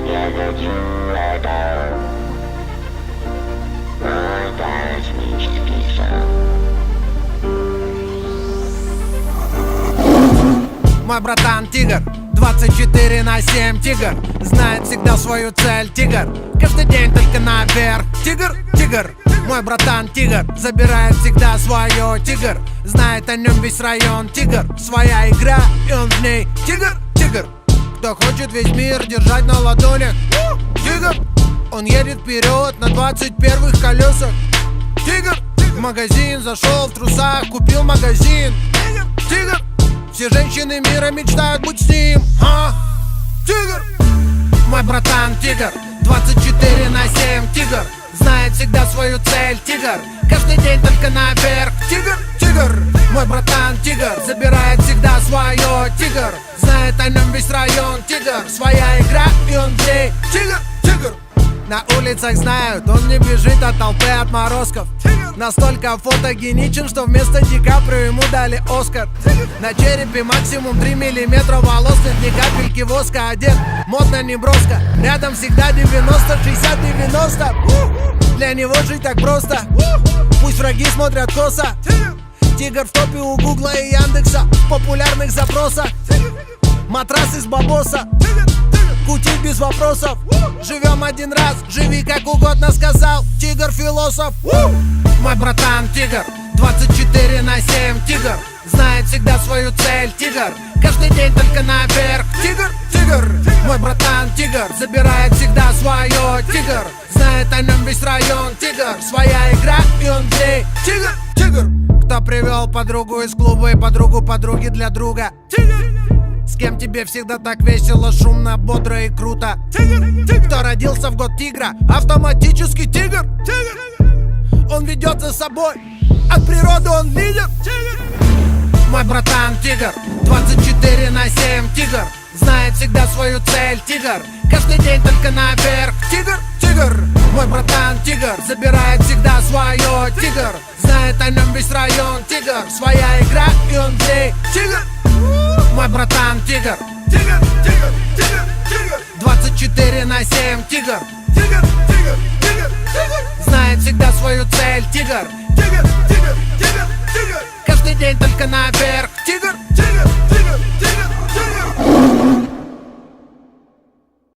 Я хочу это. Мой космический сон. Мой братан тигр, 24/7 тигр, знает всегда свою цель тигр, каждый день только наверх. Тигр, тигр, мой братан тигр, забирает всегда свое тигр, знает о нем весь район тигр, своя игра и он в ней тигр, тигр. Кто хочет весь мир держать на ладонях, тигр, он едет вперед на 21-х колесах. Тигр, в магазин зашел в трусах, купил магазин. Тигр, все женщины мира мечтают быть с ним. Тигр, мой братан тигр, 24/7 тигр, знает всегда свою цель тигр, каждый день только наверх. Тигр, тигр, мой братан тигр, забирает всегда свое тигр, знает о нем весь район тигр, своя игра и он в ней тигр, тигр. На улицах знают, он не бежит от толпы отморозков. Настолько фотогеничен, что вместо Ди Каприо ему дали Оскар. На черепе максимум 3 миллиметра волос, нет ни капельки воска, одет модно не броско. Рядом всегда 90, 60, 90. Для него жить так просто, пусть враги смотрят косо. Тигр в топе у Гугла и Яндекса, в популярных запросах. Матрас из бабоса, кутить без вопросов. Живем один раз, живи как угодно, сказал тигр-философ. Мой братан тигр, 24/7 тигр, знает всегда свою цель тигр, каждый день только наверх. Тигр, тигр, мой братан тигр, забирает всегда свое тигр, знает о нем весь район тигр, своя игра и он в ней тигр, тигр. Кто привел подругу из клуба и подругу подруги для друга? С кем тебе всегда так весело, шумно, бодро и круто? Кто родился в год тигра? Автоматически тигр. Он ведет за собой, от природы он лидер. Мой братан тигр, 24/7 тигр, знает всегда свою цель тигр, каждый день только наверх. Тигр, тигр, мой братан тигр, забирает всегда свое тигр, знает о нем весь район тигр, своя игра и он в ней тигр. Мой братан тигр, тигр, тигр, тигр, тигр, 24/7 тигр, тигр, тигр, тигр, тигр, знает всегда свою цель тигр, тигр, тигр, тигр, тигр, каждый день только наверх. Тигр, тигр.